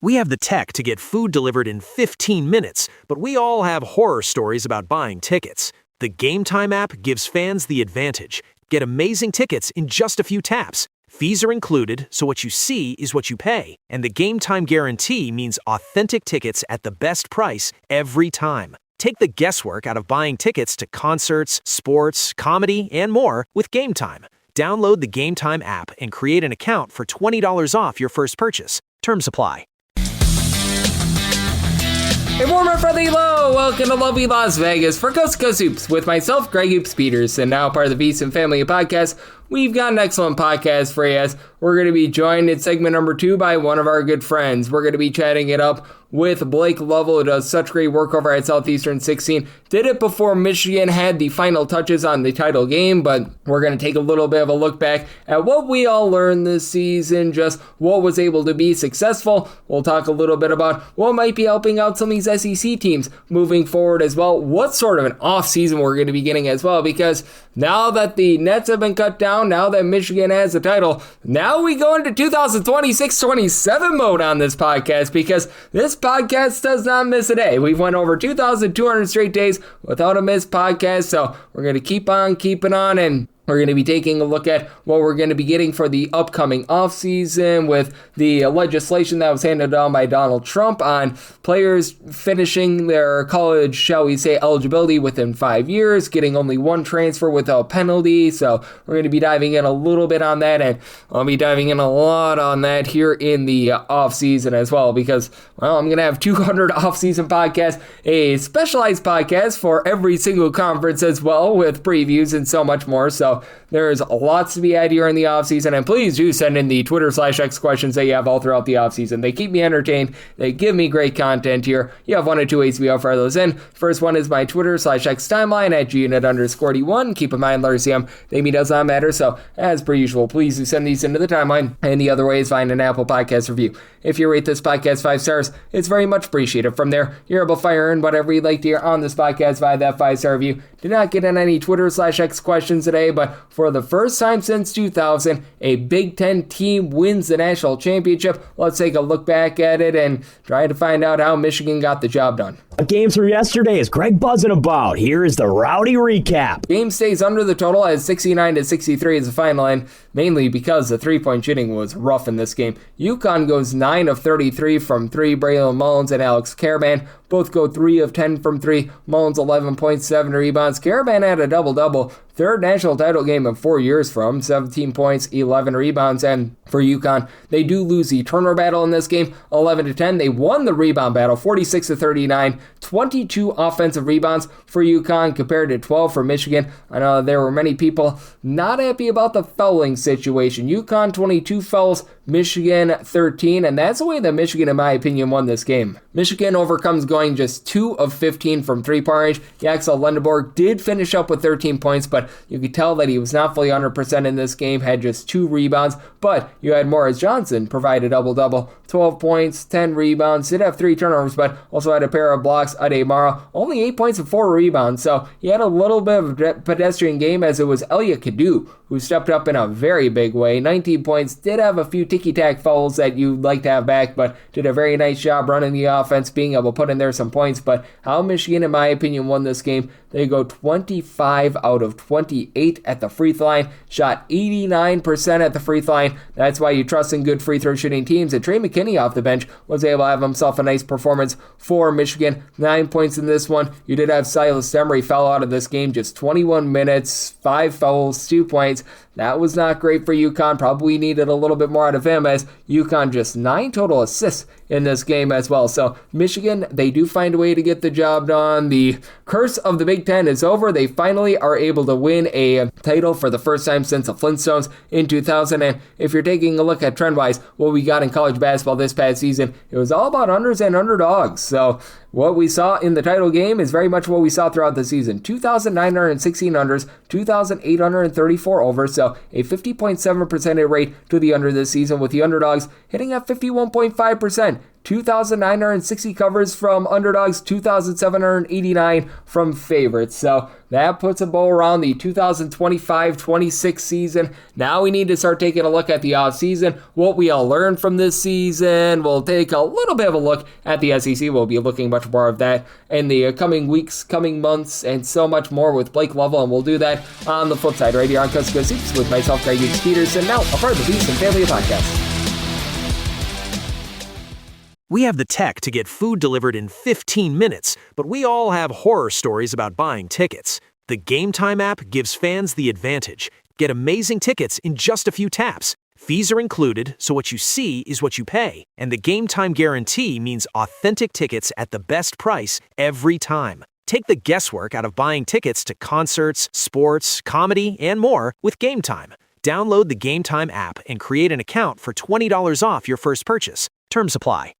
We have the tech to get food delivered in 15 minutes, but we all have horror stories about buying tickets. The Game Time app gives fans the advantage. Get amazing tickets in just a few taps. Fees are included, so what you see is what you pay. And the Game Time guarantee means authentic tickets at the best price every time. Take the guesswork out of buying tickets to concerts, sports, comedy, and more with Game Time. Download the Game Time app and create an account for $20 off your first purchase. Terms apply. A warm and friendly hello! Welcome to lovely Las Vegas for Coast to Coast Hoops with myself, Greg Hoops Peters, and now part of the VSiN Family Podcast. We've got an excellent podcast for you. We're going to be joined in segment number 2 by one of our good friends. We're going to be chatting it up with Blake Lovell, who does such great work over at Southeastern 16. Did it before Michigan had the final touches on the title game, but we're going to take a little bit of a look back at what we all learned this season, just what was able to be successful. We'll talk a little bit about what might be helping out some of these SEC teams moving forward as well. What sort of an offseason we're going to be getting as well, because now that the nets have been cut down, now that Michigan has the title, now we go into 2026-27 mode on this podcast, because this podcast does not miss a day. We've went over 2,200 straight days without a missed podcast, so we're going to keep on keeping on, and we're going to be taking a look at what we're going to be getting for the upcoming offseason with the legislation that was handed down by Donald Trump on players finishing their college, shall we say, eligibility within 5 years, getting only one transfer without penalty. So we're going to be diving in a little bit on that, and I'll be diving in a lot on that here in the offseason as well, because, well, I'm going to have 200 offseason podcasts, a specialized podcast for every single conference as well, with previews and so much more. So there's lots to be had here in the offseason, and please do send in the Twitter/X questions that you have all throughout the offseason. They keep me entertained. They give me great content here. You have one or two ways to be able to fire those in. First one is my Twitter/X timeline at gunit_D1. Keep in mind, LRCM, me does not matter, so as per usual, please do send these into the timeline. And the other way is find an Apple Podcast review. If you rate this podcast 5 stars, it's very much appreciated. From there, you're able to fire in whatever you'd like to hear on this podcast via that 5-star review. Did not get in any Twitter/X questions today, but for the first time since 2000, a Big Ten team wins the national championship. Let's take a look back at it and try to find out how Michigan got the job done. Games from yesterday is Greg buzzing about. Here is the rowdy recap. Game stays under the total as 69-63 is the final, and mainly because the three-point shooting was rough in this game. UConn goes 9 of 33 from 3. Braylon Mullins and Alex Karaban both go 3 of 10 from 3. Mullins 11.7 rebounds. Karaban had a double-double. Third national title game in 4 years from 17 points, 11 rebounds, and for UConn, they do lose the turnover battle in this game, 11-10. They won the rebound battle, 46-39, 22 offensive rebounds for UConn compared to 12 for Michigan. I know there were many people not happy about the fouling situation. UConn 22 fouls, Michigan 13, and that's the way that Michigan, in my opinion, won this game. Michigan overcomes going just 2 of 15 from 3-point range. Yaxel Lendeborg did finish up with 13 points, but you could tell that he was not fully 100% in this game, had just 2 rebounds, but you had Morris Johnson provide a double-double, 12 points, 10 rebounds, did have 3 turnovers, but also had a pair of blocks. Ade Mara, only 8 points and 4 rebounds, so he had a little bit of a pedestrian game, as it was Elia Kadu who stepped up in a very big way. 19 points, did have a few ticky-tack fouls that you'd like to have back, but did a very nice job running the offense, being able to put in there some points. But how Michigan, in my opinion, won this game, they go 25 out of 28 at the free throw line, shot 89% at the free throw line. That's why you trust in good free throw shooting teams. And Trey McKinney off the bench was able to have himself a nice performance for Michigan. 9 points in this one. You did have Silas Demery fell out of this game, just 21 minutes, 5 fouls, 2 points. That was not great for UConn. Probably needed a little bit more out of him, as UConn just 9 total assists in this game as well. So Michigan, they do find a way to get the job done. The curse of the Big Ten is over. They finally are able to win a title for the first time since the Flintstones in 2000. And if you're taking a look at trend-wise, what we got in college basketball this past season, it was all about unders and underdogs. So what we saw in the title game is very much what we saw throughout the season. 2,916 unders, 2,834 overs, so a 50.7% rate to the under this season, with the underdogs hitting at 51.5%. 2,960 covers from underdogs, 2,789 from favorites. So that puts a bow around the 2025-26 season. Now we need to start taking a look at the offseason, what we all learned from this season. We'll take a little bit of a look at the SEC. We'll be looking much more of that in the coming weeks, coming months, and so much more with Blake Lovell, and we'll do that on the flip side right here on Coast to Coast Hoops with myself, Greg Peterson, now a part of the Beast and Family Podcast. We have the tech to get food delivered in 15 minutes, but we all have horror stories about buying tickets. The Game Time app gives fans the advantage. Get amazing tickets in just a few taps. Fees are included, so what you see is what you pay. And the Game Time guarantee means authentic tickets at the best price every time. Take the guesswork out of buying tickets to concerts, sports, comedy, and more with Game Time. Download the Game Time app and create an account for $20 off your first purchase. Terms apply.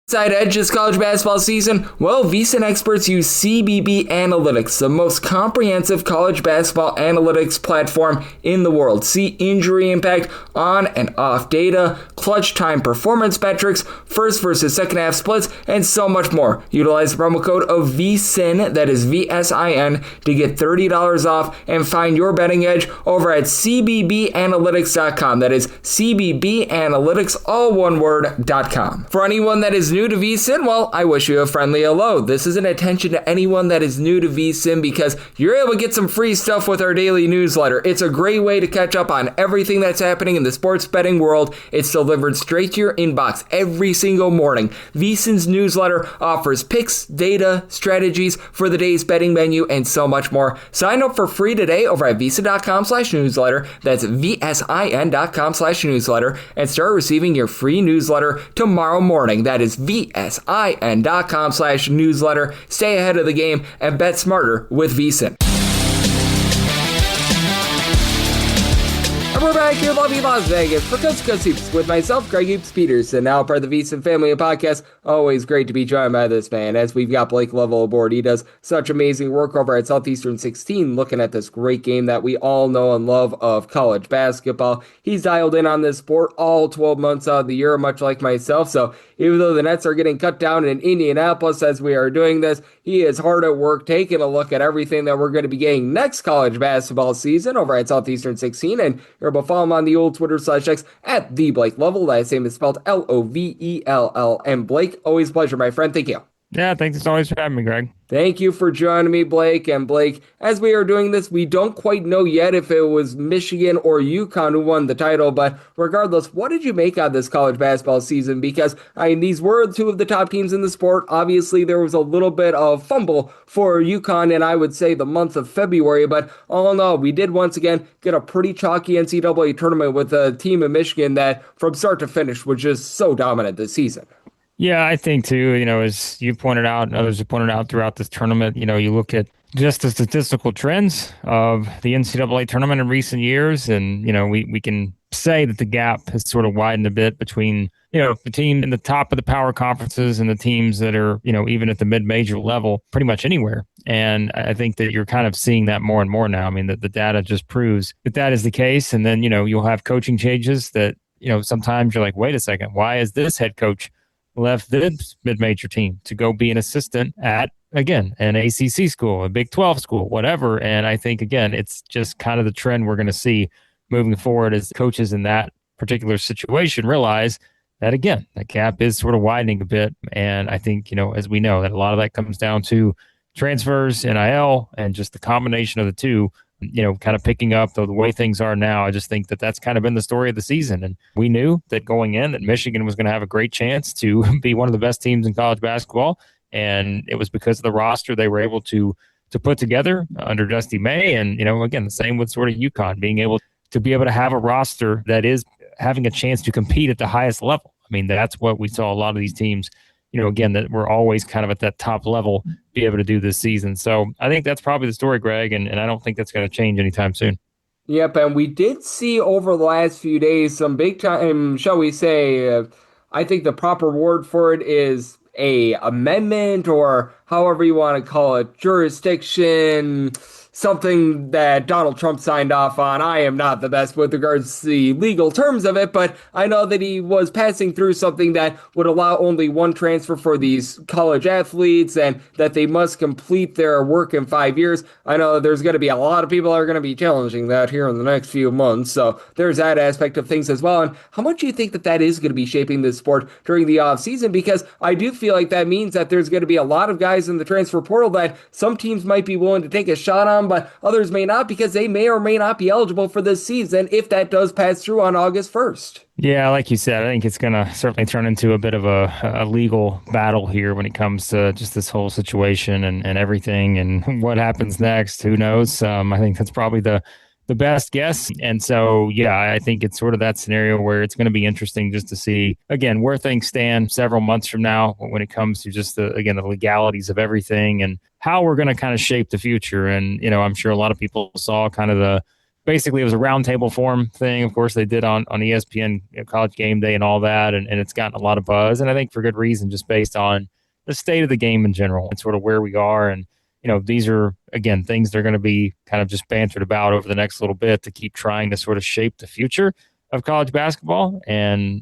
Side edge this college basketball season? Well, VSiN experts use CBB Analytics, the most comprehensive college basketball analytics platform in the world. See injury impact, on and off data, clutch time performance metrics, first versus second half splits, and so much more. Utilize the promo code of VSiN, that is VSIN, to get $30 off and find your betting edge over at cbbanalytics.com. That is cbbanalytics, all one word.com. For anyone that is new to VSiN, well, I wish you a friendly hello. This is an attention to anyone that is new to VSiN because you're able to get some free stuff with our daily newsletter. It's a great way to catch up on everything that's happening in the sports betting world. It's delivered straight to your inbox every single morning. VSiN's newsletter offers picks, data, strategies for the day's betting menu, and so much more. Sign up for free today over at VSiN.com/newsletter. That's VSIN.com/newsletter, and start receiving your free newsletter tomorrow morning. That is VSIN.com/newsletter. Stay ahead of the game and bet smarter with VSiN. And we're back here in lovely Las Vegas for Coast to Coast Hoops with myself, Greg Peterson, now part of the VSiN Family Podcast. Always great to be joined by this man, as we've got Blake Lovell aboard. He does such amazing work over at Southeastern 16, looking at this great game that we all know and love of college basketball. He's dialed in on this sport all 12 months out of the year, much like myself. So even though the Nets are getting cut down in Indianapolis as we are doing this, he is hard at work taking a look at everything that we're going to be getting next college basketball season over at Southeastern 16. And you're able to follow him on the old Twitter/X at the Blake Lovell. That same is spelled Lovell. And Blake, always a pleasure, my friend. Thank you. Yeah, thanks as always for having me, Greg. Thank you for joining me, Blake. And Blake, as we are doing this, we don't quite know yet if it was Michigan or UConn who won the title, but regardless, what did you make out of this college basketball season? Because, these were two of the top teams in the sport. Obviously, there was a little bit of fumble for UConn in, I would say, the month of February, but all in all, we did once again get a pretty chalky NCAA tournament with a team in Michigan that, from start to finish, was just so dominant this season. Yeah, I think too, as you pointed out and others have pointed out throughout this tournament, you look at just the statistical trends of the NCAA tournament in recent years. And, we can say that the gap has sort of widened a bit between, the team in the top of the power conferences and the teams that are, even at the mid-major level, pretty much anywhere. And I think that you're kind of seeing that more and more now. I mean, that the data just proves that that is the case. And then, you'll have coaching changes that, sometimes you're like, wait a second, why is this head coach left this mid-major team to go be an assistant at, again, an ACC school, a Big 12 school, whatever. And I think, again, it's just kind of the trend we're going to see moving forward as coaches in that particular situation realize that, again, the gap is sort of widening a bit. And I think, as we know, that a lot of that comes down to transfers, NIL, and just the combination of the two, kind of picking up the way things are now. I just think that that's kind of been the story of the season. And we knew that going in that Michigan was going to have a great chance to be one of the best teams in college basketball. And it was because of the roster they were able to put together under Dusty May. And, again, the same with sort of UConn, being able to have a roster that is having a chance to compete at the highest level. I mean, that's what we saw a lot of these teams, again, that we're always kind of at that top level, be able to do this season. So I think that's probably the story, Greg, and I don't think that's going to change anytime soon. Yep, and we did see over the last few days some big time, shall we say, I think the proper word for it is a amendment, or however you want to call it, jurisdiction something that Donald Trump signed off on. I am not the best with regards to the legal terms of it, but I know that he was passing through something that would allow only one transfer for these college athletes and that they must complete their work in 5 years. I know there's going to be a lot of people that are going to be challenging that here in the next few months, so there's that aspect of things as well. And how much do you think that that is going to be shaping this sport during the offseason? Because I do feel like that means that there's going to be a lot of guys in the transfer portal that some teams might be willing to take a shot on, but others may not because they may or may not be eligible for this season if that does pass through on August 1st. Yeah, like you said, I think it's going to certainly turn into a bit of a legal battle here when it comes to just this whole situation and everything and what happens next. Who knows? I think that's probably the best guess. And so, yeah, I think it's sort of that scenario where it's going to be interesting just to see, again, where things stand several months from now when it comes to just, the legalities of everything and how we're going to kind of shape the future. And, I'm sure a lot of people saw kind of basically it was a roundtable forum thing. Of course, they did on ESPN College Game Day and all that. And it's gotten a lot of buzz. And I think for good reason, just based on the state of the game in general and sort of where we are. And, these are, again, things they're going to be kind of just bantered about over the next little bit to keep trying to sort of shape the future of college basketball. And,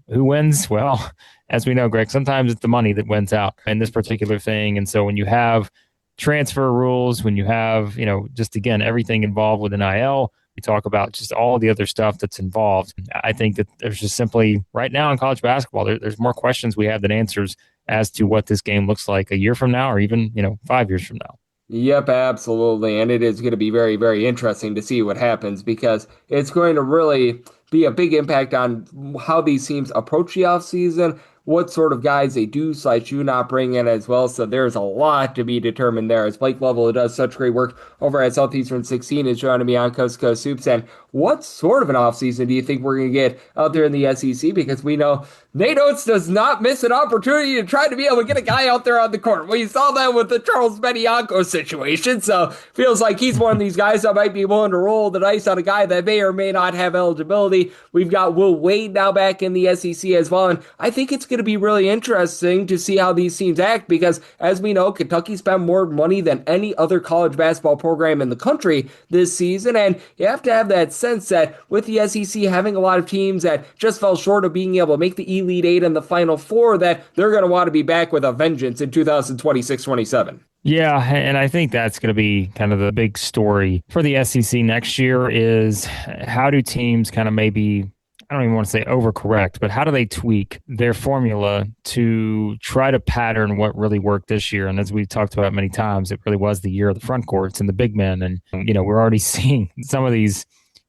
who wins? Well, as we know, Greg, sometimes it's the money that wins out in this particular thing. And so when you have transfer rules, when you have, just, again, everything involved with NIL, we talk about just all the other stuff that's involved. I think that there's just simply right now in college basketball, there's more questions we have than answers as to what this game looks like a year from now or even, 5 years from now. Yep, absolutely. And it is going to be very, very interesting to see what happens because it's going to really be a big impact on how these teams approach the offseason, what sort of guys they do/do not bring in as well. So there's a lot to be determined there as Blake Lovell, who does such great work over at Southeastern 16, is joining me on Coast to Coast Hoops. And what sort of an offseason do you think we're going to get out there in the SEC? Because we know Nate Oates does not miss an opportunity to try to be able to get a guy out there on the court. We saw that with the Charles Bediako situation. So feels like he's one of these guys that might be willing to roll the dice on a guy that may or may not have eligibility. We've got Will Wade now back in the SEC as well. And I think it's going to be really interesting to see how these teams act because, as we know, Kentucky spent more money than any other college basketball program in the country this season. And you have to have that sense that with the SEC having a lot of teams that just fell short of being able to make the Elite Eight and the Final Four, that they're going to want to be back with a vengeance in 2026-27. Yeah, and I think that's going to be kind of the big story for the SEC next year is how do teams kind of maybe, I don't even want to say overcorrect, but how do they tweak their formula to try to pattern what really worked this year? And as we've talked about many times, it really was the year of the front courts and the big men. And, we're already seeing some of these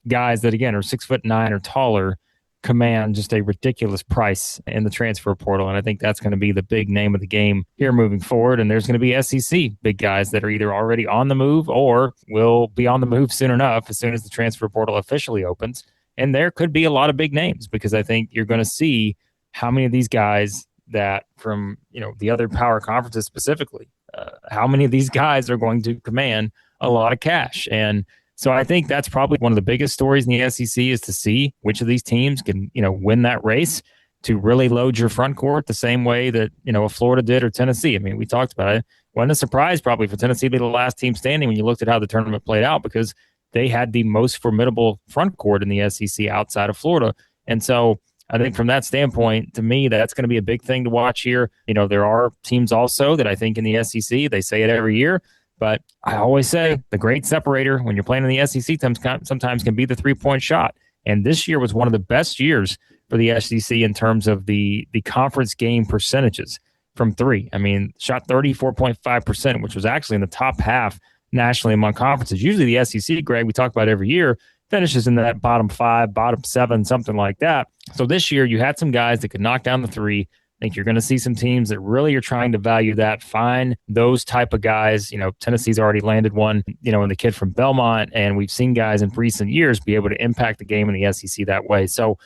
guys that, again, are 6'9" or taller command just a ridiculous price in the transfer portal. And I think that's going to be the big name of the game here moving forward. And there's going to be SEC big guys that are either already on the move or will be on the move soon enough as soon as the transfer portal officially opens. And there could be a lot of big names because I think you're going to see how many of these guys that from, the other power conferences specifically, how many of these guys are going to command a lot of cash. And so I think that's probably one of the biggest stories in the SEC is to see which of these teams can, win that race to really load your front court the same way that, a Florida did or Tennessee. I mean, we talked about it. Wasn't a surprise probably for Tennessee to be the last team standing when you looked at how the tournament played out because they had the most formidable front court in the SEC outside of Florida. And so I think from that standpoint, to me, that's going to be a big thing to watch here. There are teams also that I think in the SEC, they say it every year, but I always say the great separator when you're playing in the SEC sometimes can be the three-point shot. And this year was one of the best years for the SEC in terms of the conference game percentages from three. I mean, shot 34.5%, which was actually in the top half nationally among conferences. Usually the SEC, Greg, we talk about every year, finishes in that bottom 5, bottom 7, something like that. So this year you had some guys that could knock down the three. I think you're going to see some teams that really are trying to value that, find those type of guys. Tennessee's already landed one, and the kid from Belmont, and we've seen guys in recent years be able to impact the game in the SEC that way. So,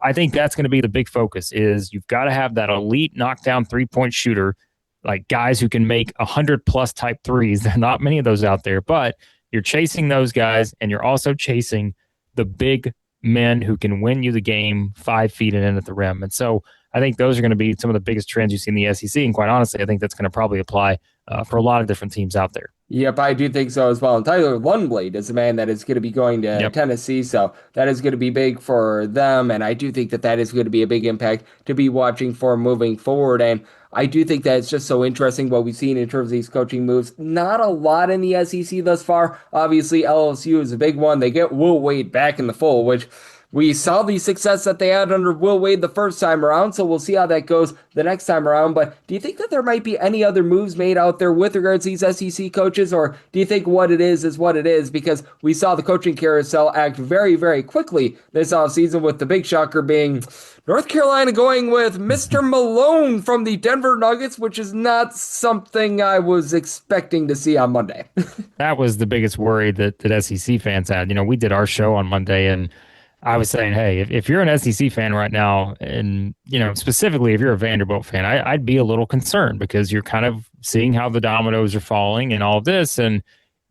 I think that's going to be the big focus is you've got to have that elite knockdown three-point shooter, like guys who can make 100+ type threes. There are not many of those out there, but you're chasing those guys, and you're also chasing the big men who can win you the game 5 feet and in at the rim. And so I think those are going to be some of the biggest trends you see in the SEC. And quite honestly, I think that's going to probably apply for a lot of different teams out there. Yep, I do think so as well. And Tyler Lundblade is a man that is going to be going to Tennessee, so that is going to be big for them. And I do think that that is going to be a big impact to be watching for moving forward. And I do think that it's just so interesting what we've seen in terms of these coaching moves. Not a lot in the SEC thus far. Obviously, LSU is a big one. They get Will Wade back in the fold, which we saw the success that they had under Will Wade the first time around, so we'll see how that goes the next time around. But do you think that there might be any other moves made out there with regards to these SEC coaches, or do you think what it is what it is? Because we saw the coaching carousel act very, very quickly this offseason, with the big shocker being North Carolina going with Mr. Malone from the Denver Nuggets, which is not something I was expecting to see on Monday. That was the biggest worry that SEC fans had. You know, we did our show on Monday, and I was saying, hey, if you're an SEC fan right now, and, you know, specifically if you're a Vanderbilt fan, I'd be a little concerned, because you're kind of seeing how the dominoes are falling and all of this. And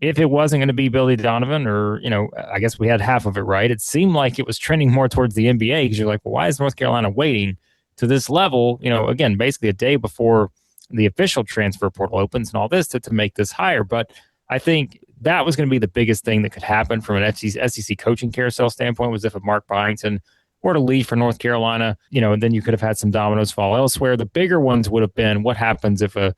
if it wasn't going to be Billy Donovan, or, you know, I guess we had half of it right, it seemed like it was trending more towards the NBA, because you're like, well, why is North Carolina waiting to this level, you know, again, basically a day before the official transfer portal opens and all this to make this higher. But I think that was going to be the biggest thing that could happen from an SEC coaching carousel standpoint, was if a Mark Byington were to leave for North Carolina, you know, and then you could have had some dominoes fall elsewhere. The bigger ones would have been, what happens if a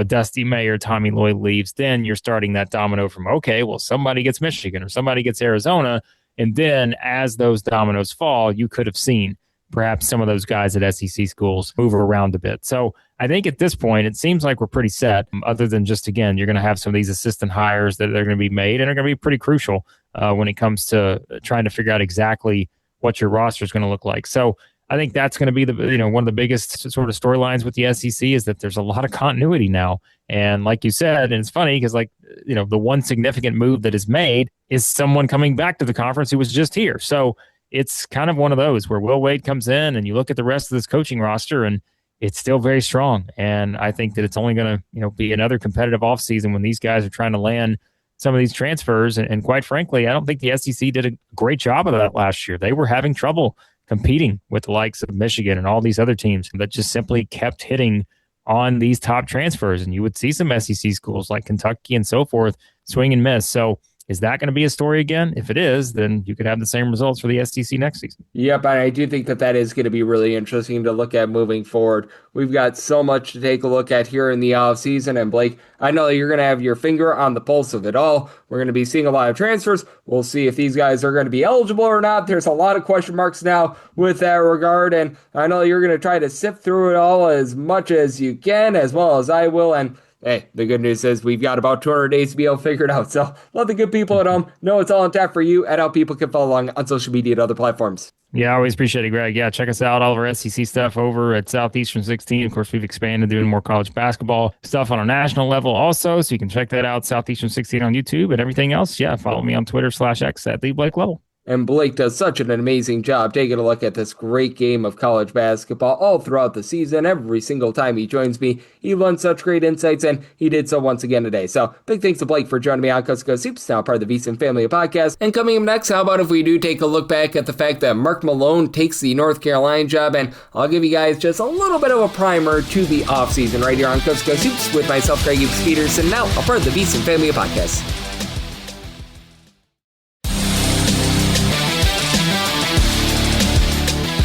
Dusty May or Tommy Lloyd leaves? Then you're starting that domino from, okay, well, somebody gets Michigan or somebody gets Arizona. And then as those dominoes fall, you could have seen perhaps some of those guys at SEC schools move around a bit. So I think at this point, it seems like we're pretty set, other than just, again, you're going to have some of these assistant hires that are going to be made and are going to be pretty crucial when it comes to trying to figure out exactly what your roster is going to look like. So I think that's going to be one of the biggest sort of storylines with the SEC, is that there's a lot of continuity now. And like you said, and it's funny because, like, you know, the one significant move that is made is someone coming back to the conference who was just here. So it's kind of one of those where Will Wade comes in and you look at the rest of this coaching roster and it's still very strong. And I think that it's only going to, you know, be another competitive offseason when these guys are trying to land some of these transfers. And quite frankly, I don't think the SEC did a great job of that last year. They were having trouble competing with the likes of Michigan and all these other teams that just simply kept hitting on these top transfers. And you would see some SEC schools like Kentucky and so forth swing and miss. So is that going to be a story again? If it is, then you could have the same results for the SEC next season. Yep, and I do think that is going to be really interesting to look at moving forward. We've got so much to take a look at here in the offseason, and Blake, I know that you're going to have your finger on the pulse of it all. We're going to be seeing a lot of transfers. We'll see if these guys are going to be eligible or not. There's a lot of question marks now with that regard, and I know you're going to try to sift through it all as much as you can, as well as I will, and hey, the good news is we've got about 200 days to be able to figure it out. So let the good people at home know it's all on tap for you and how people can follow along on social media and other platforms. Yeah, I always appreciate it, Greg. Yeah, check us out, all of our SEC stuff over at Southeastern 16. Of course, we've expanded doing more college basketball stuff on a national level also, so you can check that out, Southeastern 16 on YouTube, and everything else. Yeah, follow me on Twitter/X at @TheBlakeLovell. And Blake does such an amazing job taking a look at this great game of college basketball all throughout the season. Every single time he joins me, he learns such great insights, and he did so once again today. So big thanks to Blake for joining me on Coast to Coast Hoops, now part of the VSiN family of podcasts. And coming up next, how about if we do take a look back at the fact that Mark Malone takes the North Carolina job, and I'll give you guys just a little bit of a primer to the offseason right here on Coast to Coast Hoops with myself, Greg Peterson, now a part of the VSiN family of podcasts.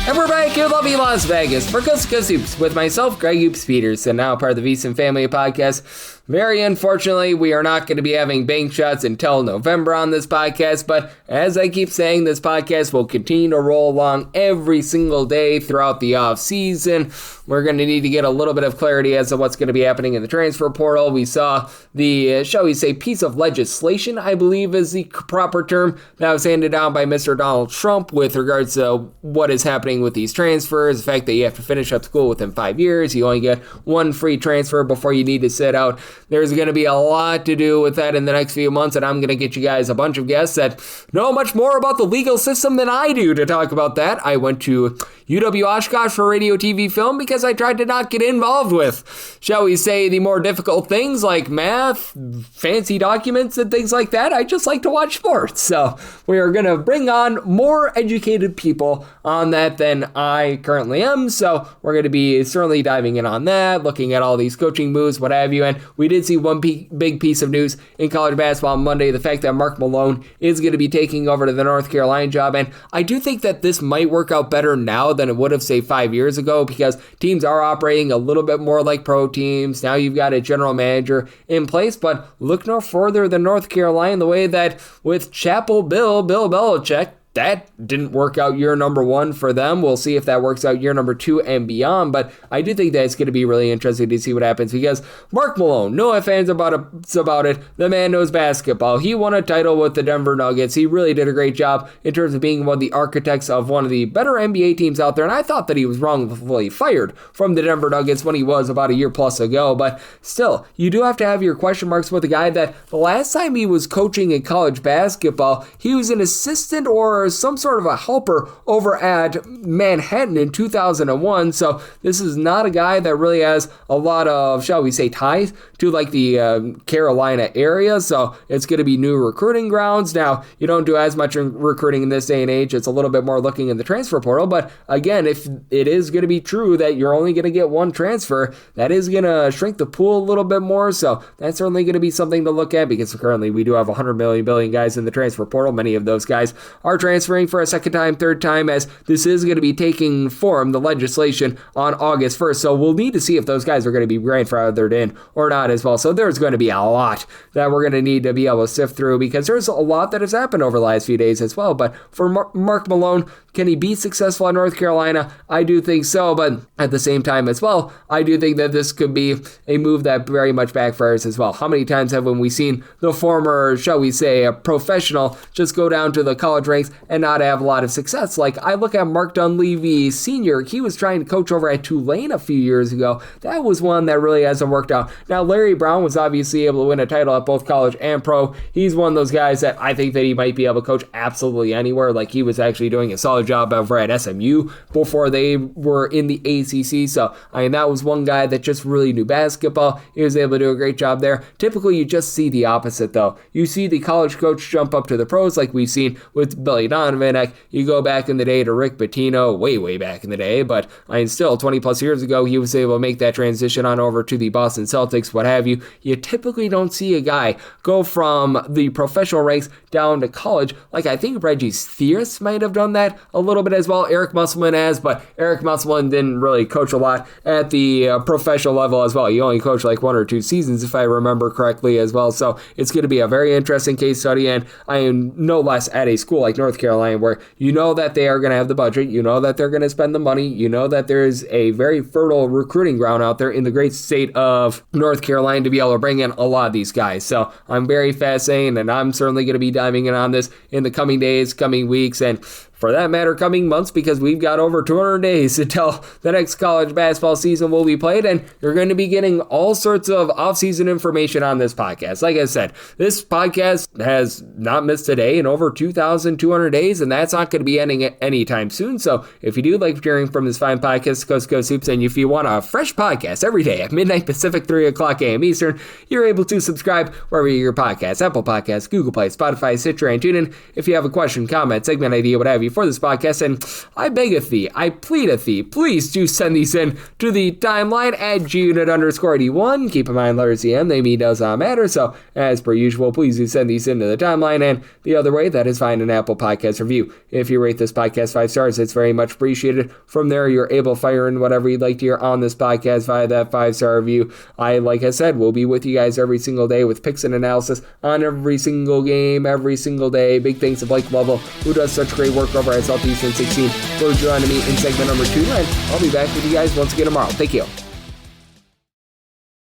And we're back here in lovely Las Vegas for Coast to Coast Hoops with myself, Greg Peterson, now part of the VSiN family of podcasts. Very unfortunately, we are not going to be having bank shots until November on this podcast, but as I keep saying, this podcast will continue to roll along every single day throughout the off season. We're going to need to get a little bit of clarity as to what's going to be happening in the transfer portal. We saw the, shall we say, piece of legislation, I believe is the proper term, that was handed down by Mr. Donald Trump with regards to what is happening with these transfers, the fact that you have to finish up school within 5 years, you only get one free transfer before you need to sit out. There's going to be a lot to do with that in the next few months, and I'm going to get you guys a bunch of guests that know much more about the legal system than I do to talk about that. I went to UW Oshkosh for radio, TV, film because I tried to not get involved with, shall we say, the more difficult things like math, fancy documents, and things like that. I just like to watch sports. So we are going to bring on more educated people on that than I currently am. So we're going to be certainly diving in on that, looking at all these coaching moves, what have you. And we we did see one big piece of news in college basketball on Monday, the fact that Mark Malone is going to be taking over to the North Carolina job. And I do think that this might work out better now than it would have, say, 5 years ago, because teams are operating a little bit more like pro teams. Now you've got a general manager in place, but look no further than North Carolina, the way that with Chapel Bill Belichick, that didn't work out year number 1 for them. We'll see if that works out year number 2 and beyond, but I do think that it's going to be really interesting to see what happens, because Mark Malone, no ifs, ands about it, the man knows basketball. He won a title with the Denver Nuggets. He really did a great job in terms of being one of the architects of one of the better NBA teams out there, and I thought that he was wrongfully fired from the Denver Nuggets when he was about a year plus ago, but still, you do have to have your question marks with a guy that the last time he was coaching in college basketball, he was an assistant or some sort of a helper over at Manhattan in 2001. So this is not a guy that really has a lot of, shall we say, ties to like the Carolina area. So it's going to be new recruiting grounds. Now, you don't do as much recruiting in this day and age. It's a little bit more looking in the transfer portal. But again, if it is going to be true that you're only going to get one transfer, that is going to shrink the pool a little bit more. So that's certainly going to be something to look at, because currently we do have 100 billion guys in the transfer portal. Many of those guys are transferring for a second time, third time, as this is going to be taking form, the legislation, on August 1st. So we'll need to see if those guys are going to be grandfathered in or not as well. So there's going to be a lot that we're going to need to be able to sift through, because there's a lot that has happened over the last few days as well. But for Mark Malone, can he be successful in North Carolina? I do think so, but at the same time as well, I do think that this could be a move that very much backfires as well. How many times have we seen the former, shall we say, a professional just go down to the college ranks and not have a lot of success? Like, I look at Mark Dunleavy Sr., he was trying to coach over at Tulane a few years ago. That was one that really hasn't worked out. Now, Larry Brown was obviously able to win a title at both college and pro. He's one of those guys that I think that he might be able to coach absolutely anywhere. Like, he was actually doing a solid job over at SMU before they were in the ACC. So, I mean, that was one guy that just really knew basketball. He was able to do a great job there. Typically, you just see the opposite, though. You see the college coach jump up to the pros, like we've seen with Billy Donovan. You go back in the day to Rick Pitino, way back in the day, but I mean, still 20 plus years ago, he was able to make that transition on over to the Boston Celtics, what have you. You typically don't see a guy go from the professional ranks down to college. Like, I think Reggie Theus might have done that a little bit as well. Eric Musselman has, but Eric Musselman didn't really coach a lot at the professional level as well. He only coached like 1 or 2 seasons, if I remember correctly as well. So it's going to be a very interesting case study, and I am no less at a school like North Carolina, where you know that they are going to have the budget, you know that they're going to spend the money, you know that there's a very fertile recruiting ground out there in the great state of North Carolina to be able to bring in a lot of these guys. So I'm very fascinated, and I'm certainly going to be diving in on this in the coming days, coming weeks, and for that matter, coming months, because we've got over 200 days until the next college basketball season will be played, and you're going to be getting all sorts of offseason information on this podcast. Like I said, this podcast has not missed a day in over 2,200 days, and that's not going to be ending anytime soon. So if you do like hearing from this fine podcast, Coast to Coast Hoops, and if you want a fresh podcast every day at midnight Pacific, 3 o'clock a.m. Eastern, you're able to subscribe wherever you get your podcasts: Apple Podcasts, Google Play, Spotify, Stitcher, and TuneIn. If you have a question, comment, segment idea, what have you, for this podcast, and I beggeth thee, I pleadeth thee, please do send these in to the timeline at @GUnit_81. Keep in mind, letters EM, they mean does not matter. So, as per usual, please do send these into the timeline, and the other way, that is find an Apple Podcast review. If you rate this podcast 5 stars, it's very much appreciated. From there, you're able to fire in whatever you'd like to hear on this podcast via that 5-star review. Like I said, will be with you guys every single day with picks and analysis on every single game, every single day. Big thanks to Blake Lovell, who does such great work over at Southeast 16, for joining me in segment number 2, and I'll be back with you guys once again tomorrow. Thank you.